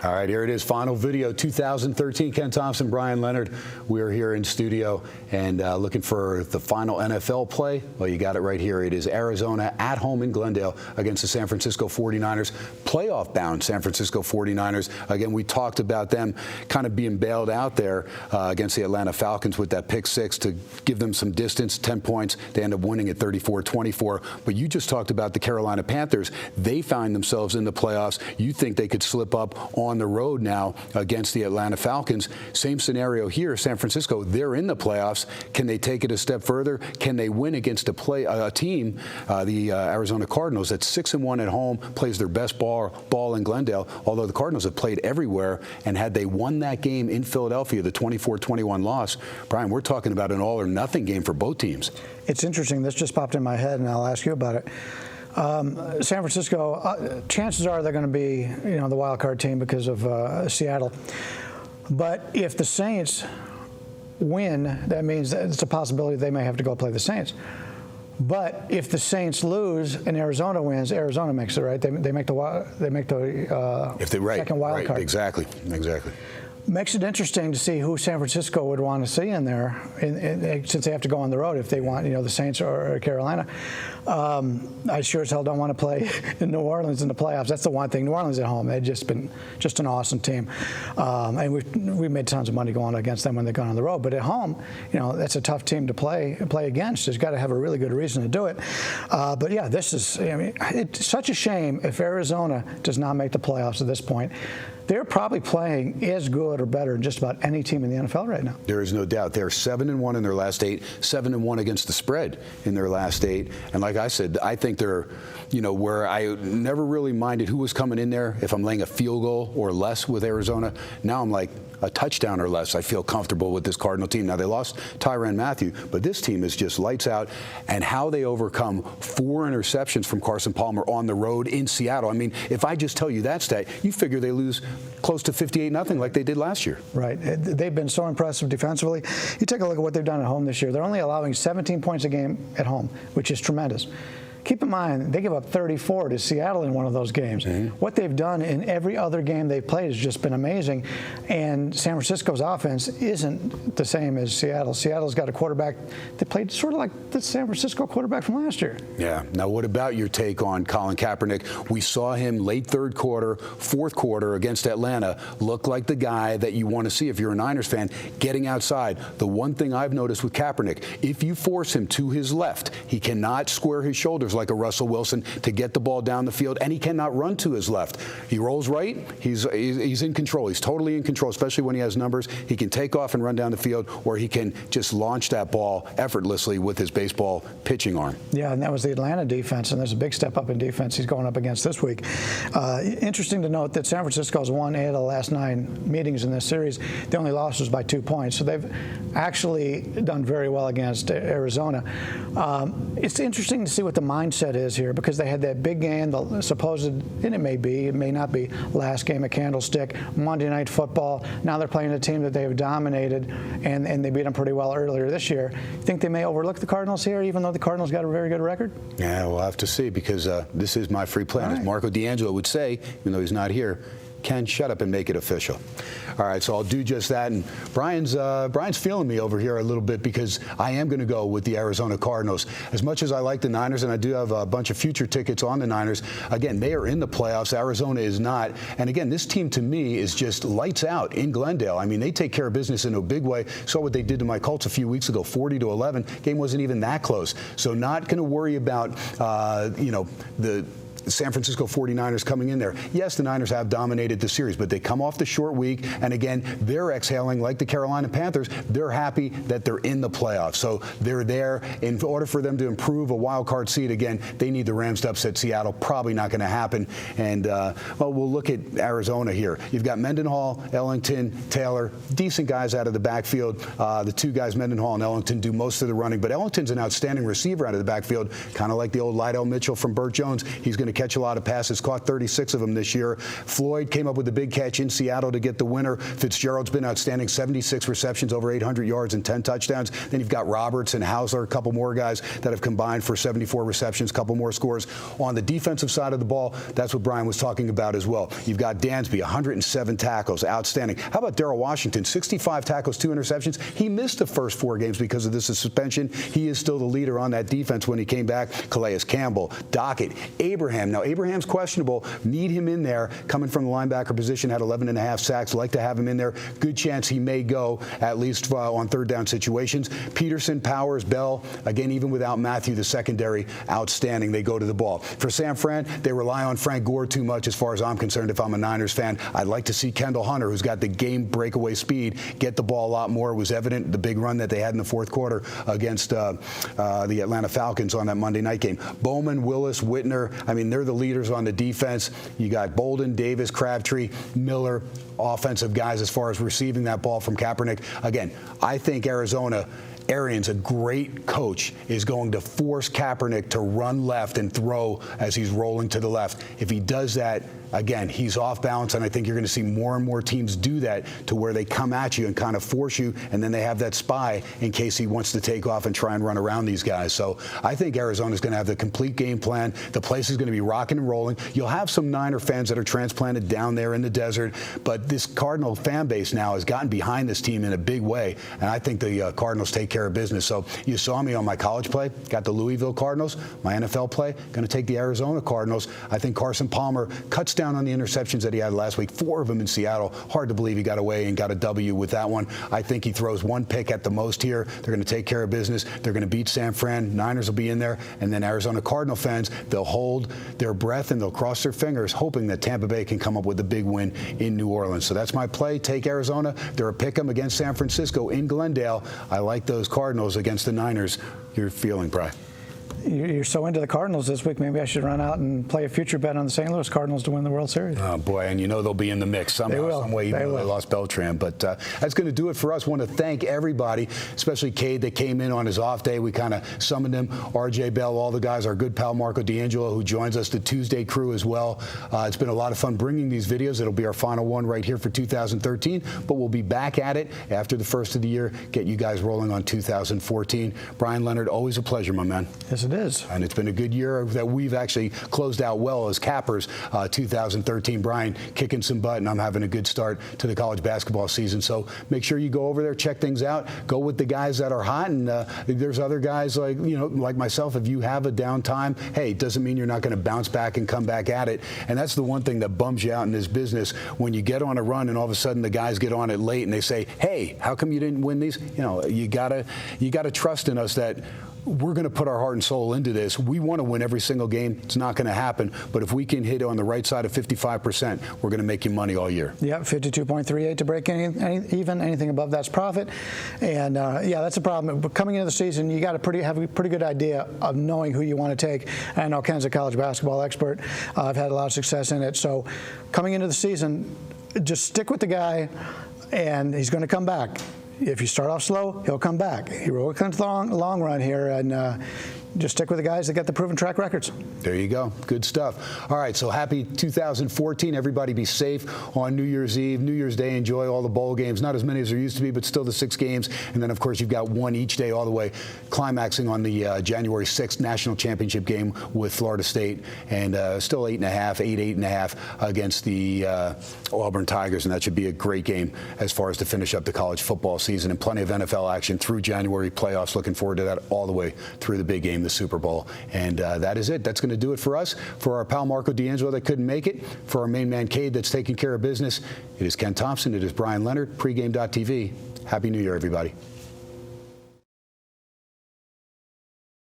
All right, here it is, final video, 2013. Ken Thomson, Bryan Leonard. We are here in studio and looking for the final NFL play. Well, you got it right here. It is Arizona at home in Glendale against the San Francisco 49ers. Playoff-bound San Francisco 49ers. Again, we talked about them kind of being bailed out there against the Atlanta Falcons with that pick six to give them some distance, 10 points. They end up winning at 34-24. But you just talked about the Carolina Panthers. They find themselves in the playoffs. You think they could slip up on the road now against the Atlanta Falcons. Same scenario here. San Francisco, they're in the playoffs. Can they take it a step further? Can they win against a team, the Arizona Cardinals, that's 6-1 at home, plays their best ball in Glendale, although the Cardinals have played everywhere, and had they won that game in Philadelphia, the 24-21 loss, Bryan, we're talking about an all-or-nothing game for both teams. It's interesting. This just popped in my head, and I'll ask you about it. San Francisco, chances are they're going to be, the wild card team because of Seattle. But if the Saints win, that means that it's a possibility they may have to go play the Saints. But if the Saints lose and Arizona wins, Arizona makes it, right? They make the second wild card. Exactly. Makes it interesting to see who San Francisco would want to see in there, since they have to go on the road if they want, the Saints or Carolina. I sure as hell don't want to play in New Orleans in the playoffs. That's the one thing. New Orleans at home, they've just been an awesome team, and we've made tons of money going against them when they've gone on the road. But at home, that's a tough team to play against. There's got to have a really good reason to do it. But yeah, this is. It's such a shame if Arizona does not make the playoffs at this point. They're probably playing as good or better than just about any team in the NFL right now. There is no doubt. They're 7-1 in their last 8, 7-1 against the spread in their last 8. And like I said, I think they're, where I never really minded who was coming in there if I'm laying a field goal or less with Arizona. Now I'm like, a touchdown or less, I feel comfortable with this Cardinal team. Now, they lost Tyrann Mathieu, but this team is just lights out. And how they overcome 4 interceptions from Carson Palmer on the road in Seattle. I mean, if I just tell you that stat, you figure they lose close to 58-0 like they did last year. Right. They've been so impressive defensively. You take a look at what they've done at home this year. They're only allowing 17 points a game at home, which is tremendous. Keep in mind, they give up 34 to Seattle in one of those games. Mm-hmm. What they've done in every other game they've played has just been amazing. And San Francisco's offense isn't the same as Seattle. Seattle's got a quarterback that played sort of like the San Francisco quarterback from last year. Yeah. Now, what about your take on Colin Kaepernick? We saw him late third quarter, fourth quarter against Atlanta look like the guy that you want to see if you're a Niners fan getting outside. The one thing I've noticed with Kaepernick, if you force him to his left, he cannot square his shoulders like a Russell Wilson to get the ball down the field, and he cannot run to his left. He rolls right. He's in control. He's totally in control, especially when he has numbers. He can take off and run down the field, or he can just launch that ball effortlessly with his baseball pitching arm. Yeah, and that was the Atlanta defense, and there's a big step up in defense he's going up against this week. Interesting to note that San Francisco's won 8 of the last 9 meetings in this series. The only loss was by 2 points, so they've actually done very well against Arizona. It's interesting to see what the mindset is here, because they had that big game, the supposed, and it may not be, last game at Candlestick, Monday Night Football. Now they're playing a team that they've dominated, and they beat them pretty well earlier this year. Think they may overlook the Cardinals here, even though the Cardinals got a very good record? Yeah, we'll have to see, because this is my free plan. Right. As Marco D'Angelo would say, even though he's not here, Ken, shut up and make it official. All right, so I'll do just that. And Bryan's feeling me over here a little bit, because I am going to go with the Arizona Cardinals. As much as I like the Niners, and I do have a bunch of future tickets on the Niners, again, they are in the playoffs. Arizona is not. And again, this team to me is just lights out in Glendale. I mean, they take care of business in a big way. Saw what they did to my Colts a few weeks ago, 40-11. Game wasn't even that close. So not going to worry about, the San Francisco 49ers coming in there. Yes, the Niners have dominated the series, but they come off the short week, and again, they're exhaling like the Carolina Panthers. They're happy that they're in the playoffs. So they're there. In order for them to improve a wild card seed, again, they need the Rams to upset Seattle. Probably not going to happen. And, we'll look at Arizona here. You've got Mendenhall, Ellington, Taylor, decent guys out of the backfield. The 2 guys, Mendenhall and Ellington, do most of the running, but Ellington's an outstanding receiver out of the backfield, kind of like the old Lydell Mitchell from Burt Jones. He's going to to catch a lot of passes, caught 36 of them this year. Floyd came up with a big catch in Seattle to get the winner. Fitzgerald's been outstanding, 76 receptions, over 800 yards and 10 touchdowns. Then you've got Roberts and Hausler, a couple more guys that have combined for 74 receptions, a couple more scores. On the defensive side of the ball, that's what Brian was talking about as well. You've got Dansby, 107 tackles, outstanding. How about Darrell Washington, 65 tackles, 2 interceptions? He missed the first 4 games because of this suspension. He is still the leader on that defense when he came back. Calais Campbell, Dockett, Abraham. Now, Abraham's questionable. Need him in there. Coming from the linebacker position, had 11.5 sacks. Like to have him in there. Good chance he may go, at least on third down situations. Peterson, Powers, Bell, again, even without Matthew, the secondary, outstanding. They go to the ball. For San Fran, they rely on Frank Gore too much as far as I'm concerned if I'm a Niners fan. I'd like to see Kendall Hunter, who's got the game breakaway speed, get the ball a lot more. It was evident the big run that they had in the fourth quarter against the Atlanta Falcons on that Monday night game. Bowman, Willis, Whitner, I mean, they're the leaders on the defense. You got Bolden, Davis, Crabtree, Miller, offensive guys as far as receiving that ball from Kaepernick. Again, I think Arizona, Arians, a great coach, is going to force Kaepernick to run left and throw as he's rolling to the left. If he does that, again, he's off balance, and I think you're going to see more and more teams do that to where they come at you and kind of force you, and then they have that spy in case he wants to take off and try and run around these guys. So I think Arizona's going to have the complete game plan. The place is going to be rocking and rolling. You'll have some Niner fans that are transplanted down there in the desert, but this Cardinal fan base now has gotten behind this team in a big way, and I think the Cardinals take care of business. So you saw me on my college play, got the Louisville Cardinals. My NFL play, going to take the Arizona Cardinals. I think Carson Palmer cuts down on the interceptions that he had last week, 4 of them in Seattle. Hard to believe he got away and got a W with that one. I think he throws 1 pick at the most here. They're going to take care of business. They're going to beat San Fran. Niners will be in there. And then Arizona Cardinal fans, they'll hold their breath and they'll cross their fingers, hoping that Tampa Bay can come up with a big win in New Orleans. So that's my play. Take Arizona. They're a pick 'em against San Francisco in Glendale. I like those Cardinals against the Niners. Your feeling, Brian? You're so into the Cardinals this week, maybe I should run out and play a future bet on the St. Louis Cardinals to win the World Series. Oh, boy, and you know they'll be in the mix somehow, some way, even though they lost Beltran. But that's going to do it for us. I want to thank everybody, especially Cade that came in on his off day. We kind of summoned him, R.J. Bell, all the guys, our good pal Marco D'Angelo, who joins us, the Tuesday crew as well. It's been a lot of fun bringing these videos. It'll be our final one right here for 2013, but we'll be back at it after the first of the year, get you guys rolling on 2014. Bryan Leonard, always a pleasure, my man. Yes, it is. And it's been a good year that we've actually closed out well as cappers. 2013, Brian kicking some butt, and I'm having a good start to the college basketball season. So make sure you go over there, check things out, go with the guys that are hot, and there's other guys like myself. If you have a downtime, hey, it doesn't mean you're not going to bounce back and come back at it. And that's the one thing that bums you out in this business when you get on a run and all of a sudden the guys get on it late and they say, hey, how come you didn't win these? You know, you gotta trust in us that we're going to put our heart and soul into this. We want to win every single game. It's not going to happen. But if we can hit on the right side of 55%, we're going to make you money all year. Yeah, 52.38 to break even. Anything above that's profit. And, yeah, that's a problem. But coming into the season, you got to have a pretty good idea of knowing who you want to take. I know Ken's a college basketball expert. I've had a lot of success in it. So coming into the season, just stick with the guy, and he's going to come back. If you start off slow, he'll come back. He will come to the long run here, and just stick with the guys that got the proven track records. There you go. Good stuff. All right, so happy 2014. Everybody be safe on New Year's Eve. New Year's Day, enjoy all the bowl games. Not as many as there used to be, but still the 6 games. And then, of course, you've got one each day all the way, climaxing on the January 6th national championship game with Florida State. And still 8.5 against the Auburn Tigers. And that should be a great game as far as to finish up the college football season. And plenty of NFL action through January playoffs. Looking forward to that all the way through the big game, the Super Bowl. And that is it. That's going to do it for us. For our pal Marco D'Angelo that couldn't make it, for our main man Cade that's taking care of business, it is Ken Thomson. It is Bryan Leonard, pregame.tv. Happy New Year, everybody.